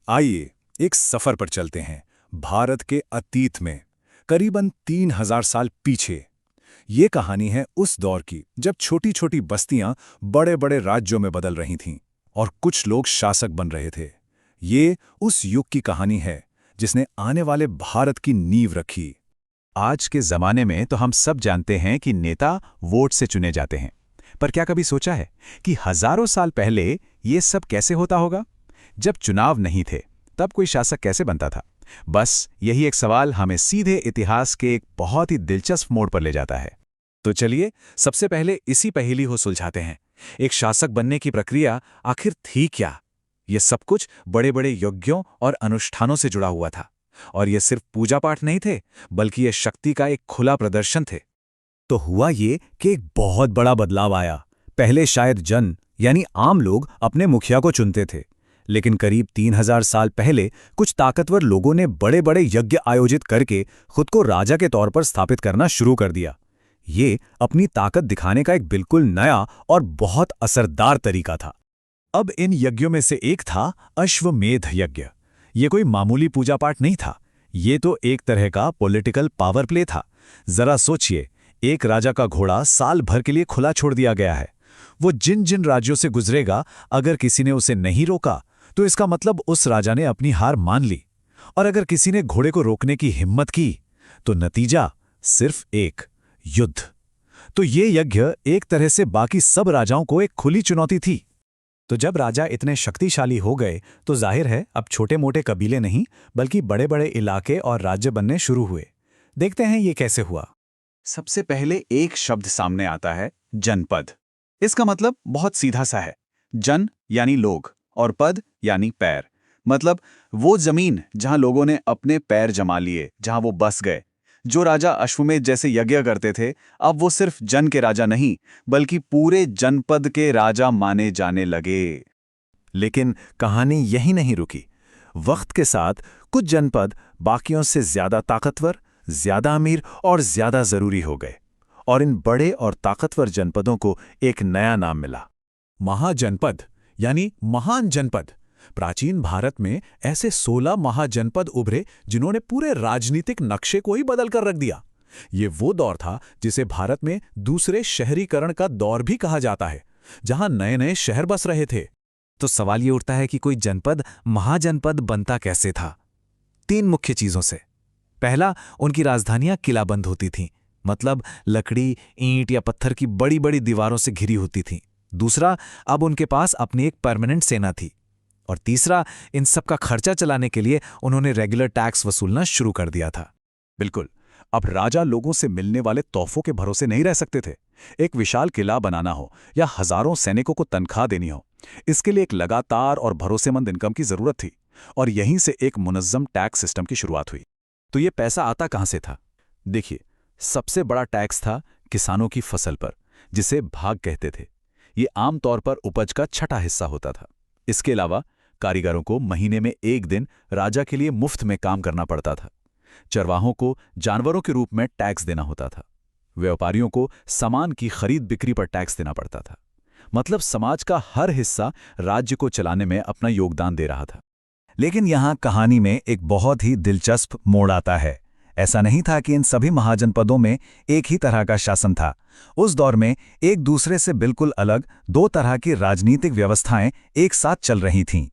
आइए एक सफर पर चलते हैं भारत के अतीत में, करीबन 3000 साल पीछे। ये कहानी है उस दौर की जब छोटी छोटी बस्तियां बड़े बड़े राज्यों में बदल रही थीं और कुछ लोग शासक बन रहे थे। ये उस युग की कहानी है जिसने आने वाले भारत की नींव रखी। आज के जमाने में तो हम सब जानते हैं कि नेता वोट से चुने जाते हैं, पर क्या कभी सोचा है कि हजारों साल पहले ये सब कैसे होता होगा? जब चुनाव नहीं थे तब कोई शासक कैसे बनता था? बस यही एक सवाल हमें सीधे इतिहास के एक बहुत ही दिलचस्प मोड़ पर ले जाता है। तो चलिए सबसे पहले इसी पहेली को सुलझाते हैं। एक शासक बनने की प्रक्रिया आखिर थी क्या? ये सब कुछ बड़े बड़े यज्ञों और अनुष्ठानों से जुड़ा हुआ था, और ये सिर्फ पूजा पाठ नहीं थे, बल्कि ये शक्ति का एक खुला प्रदर्शन थे। तो हुआ ये कि एक बहुत बड़ा बदलाव आया। पहले शायद यानी आम लोग अपने मुखिया को चुनते थे, लेकिन करीब 3000 साल पहले कुछ ताकतवर लोगों ने बड़े बड़े यज्ञ आयोजित करके खुद को राजा के तौर पर स्थापित करना शुरू कर दिया। ये अपनी ताकत दिखाने का एक बिल्कुल नया और बहुत असरदार तरीका था। अब इन यज्ञों में से एक था अश्वमेध यज्ञ। ये कोई मामूली पूजा पाठ नहीं था, ये तो एक तरह का पॉलिटिकल पावर प्ले था। जरा सोचिए, एक राजा का घोड़ा साल भर के लिए खुला छोड़ दिया गया है। वो जिन जिन राज्यों से गुजरेगा, अगर किसी ने उसे नहीं रोका तो इसका मतलब उस राजा ने अपनी हार मान ली, और अगर किसी ने घोड़े को रोकने की हिम्मत की तो नतीजा सिर्फ एक युद्ध। तो ये यज्ञ एक तरह से बाकी सब राजाओं को एक खुली चुनौती थी। तो जब राजा इतने शक्तिशाली हो गए तो जाहिर है अब छोटे मोटे कबीले नहीं बल्कि बड़े बड़े इलाके और राज्य बनने शुरू हुए। देखते हैं ये कैसे हुआ। सबसे पहले एक शब्द सामने आता है, जनपद। इसका मतलब बहुत सीधा सा है। जन यानी लोग और पद यानी पैर। मतलब वो जमीन जहां लोगों ने अपने पैर जमा लिए, जहां वो बस गए। जो राजा अश्वमेध जैसे यज्ञ करते थे, अब वो सिर्फ जन के राजा नहीं बल्कि पूरे जनपद के राजा माने जाने लगे। लेकिन कहानी यही नहीं रुकी। वक्त के साथ कुछ जनपद बाकियों से ज्यादा ताकतवर, ज्यादा अमीर और ज्यादा जरूरी हो गए, और इन बड़े और ताकतवर जनपदों को एक नया नाम मिला, महाजनपद यानी महान जनपद। प्राचीन भारत में ऐसे 16 महाजनपद उभरे जिन्होंने पूरे राजनीतिक नक्शे को ही बदल कर रख दिया। ये वो दौर था जिसे भारत में दूसरे शहरीकरण का दौर भी कहा जाता है, जहां नए नए शहर बस रहे थे। तो सवाल ये उठता है कि कोई जनपद महाजनपद बनता कैसे था? 3 मुख्य चीजों से। पहला, उनकी राजधानियां किलाबंद होती थीं, मतलब लकड़ी, ईंट या पत्थर की बड़ी बड़ी दीवारों से घिरी होती थीं। दूसरा, अब उनके पास अपनी एक परमानेंट सेना थी। और तीसरा, इन सब का खर्चा चलाने के लिए उन्होंने रेगुलर टैक्स वसूलना शुरू कर दिया था। बिल्कुल, अब राजा लोगों से मिलने वाले तोहफों के भरोसे नहीं रह सकते थे। एक विशाल किला बनाना हो या हजारों सैनिकों को तनख्वाह देनी हो, इसके लिए एक लगातार और भरोसेमंद इनकम की जरूरत थी, और यहीं से एक मुनज़्ज़म टैक्स सिस्टम की शुरुआत हुई। तो ये पैसा आता कहां से था? देखिए, सबसे बड़ा टैक्स था किसानों की फसल पर, जिसे भाग कहते थे। ये आमतौर पर उपज का छठा हिस्सा होता था। इसके अलावा कारीगरों को महीने में एक दिन राजा के लिए मुफ्त में काम करना पड़ता था। चरवाहों को जानवरों के रूप में टैक्स देना होता था। व्यापारियों को सामान की खरीद बिक्री पर टैक्स देना पड़ता था। मतलब समाज का हर हिस्सा राज्य को चलाने में अपना योगदान दे रहा था। लेकिन यहां कहानी में एक बहुत ही दिलचस्प मोड़ आता है। ऐसा नहीं था कि इन सभी महाजनपदों में एक ही तरह का शासन था। उस दौर में एक दूसरे से बिल्कुल अलग 2 तरह की राजनीतिक व्यवस्थाएं एक साथ चल रही थीं।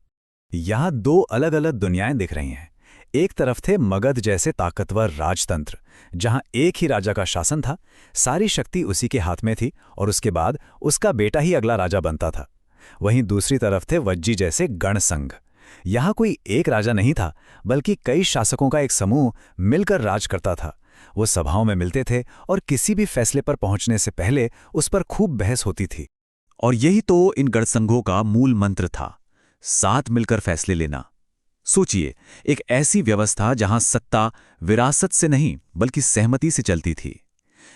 यहां 2 अलग अलग दुनियाएं दिख रही हैं। एक तरफ थे मगध जैसे ताकतवर राजतंत्र, जहां एक ही राजा का शासन था, सारी शक्ति उसी के हाथ में थी, और उसके बाद उसका बेटा ही अगला राजा बनता था। वहीं दूसरी तरफ थे वज्जी जैसे गण संघ। यहां कोई एक राजा नहीं था, बल्कि कई शासकों का एक समूह मिलकर राज करता था। वो सभाओं में मिलते थे और किसी भी फैसले पर पहुंचने से पहले उस पर खूब बहस होती थी। और यही तो इन गणसंघों का मूल मंत्र था, साथ मिलकर फैसले लेना। सोचिए, एक ऐसी व्यवस्था जहां सत्ता विरासत से नहीं बल्कि सहमति से चलती थी।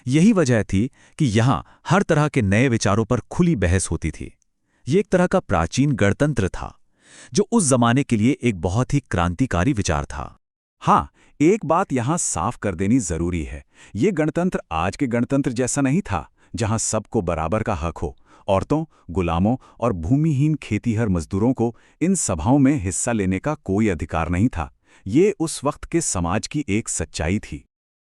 यही वजह थी कि यहां हर तरह के नए विचारों पर खुली बहस होती थी। ये एक तरह का प्राचीन गणतंत्र था, जो उस जमाने के लिए एक बहुत ही क्रांतिकारी विचार था। हाँ, एक बात यहां साफ कर देनी जरूरी है, ये गणतंत्र आज के गणतंत्र जैसा नहीं था, जहां सबको बराबर का हक हो। औरतों, गुलामों और भूमिहीन खेतीहर मजदूरों को इन सभाओं में हिस्सा लेने का कोई अधिकार नहीं था। ये उस वक्त के समाज की एक सच्चाई थी।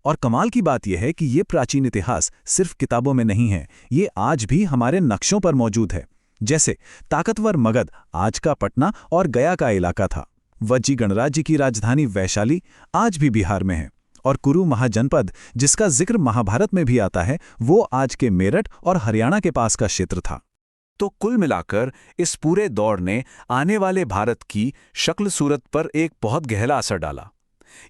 और कमाल की बात यह है कि ये प्राचीन इतिहास सिर्फ किताबों में नहीं है, ये आज भी हमारे नक्शों पर मौजूद है। जैसे ताकतवर मगध आज का पटना और गया का इलाका था। वज्जी गणराज्य की राजधानी वैशाली आज भी बिहार में है। और कुरु महाजनपद, जिसका जिक्र महाभारत में भी आता है, वो आज के मेरठ और हरियाणा के पास का क्षेत्र था। तो कुल मिलाकर इस पूरे दौर ने आने वाले भारत की शक्ल सूरत पर एक बहुत गहरा असर डाला।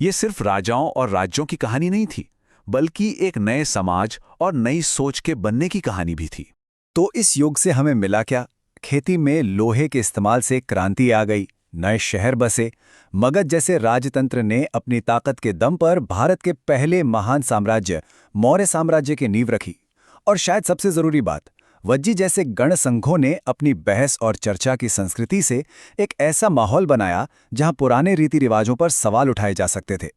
ये सिर्फ राजाओं और राज्यों की कहानी नहीं थी, बल्कि एक नए समाज और नई सोच के बनने की कहानी भी थी। तो इस युग से हमें मिला क्या? खेती में लोहे के इस्तेमाल से क्रांति आ गई, नए शहर बसे, मगध जैसे राजतंत्र ने अपनी ताकत के दम पर भारत के पहले महान साम्राज्य मौर्य साम्राज्य की नींव रखी। और शायद सबसे जरूरी बात, वज्जी जैसे गण संघों ने अपनी बहस और चर्चा की संस्कृति से एक ऐसा माहौल बनाया जहां पुराने रीति रिवाजों पर सवाल उठाए जा सकते थे।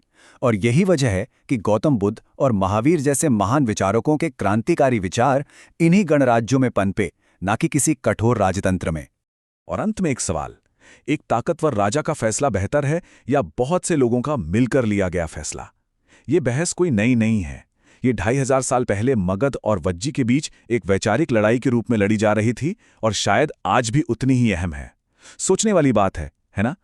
और यही वजह है कि गौतम बुद्ध और महावीर जैसे महान विचारकों के क्रांतिकारी विचार इन्हीं गणराज्यों में पनपे, ना कि किसी कठोर राजतंत्र में। और अंत में एक सवाल, एक ताकतवर राजा का फैसला बेहतर है या बहुत से लोगों का मिलकर लिया गया फैसला? ये बहस कोई नई नहीं है। ये 2500 साल पहले मगध और वज्जी के बीच एक वैचारिक लड़ाई के रूप में लड़ी जा रही थी और शायद आज भी उतनी ही अहम है। सोचने वाली बात है ना?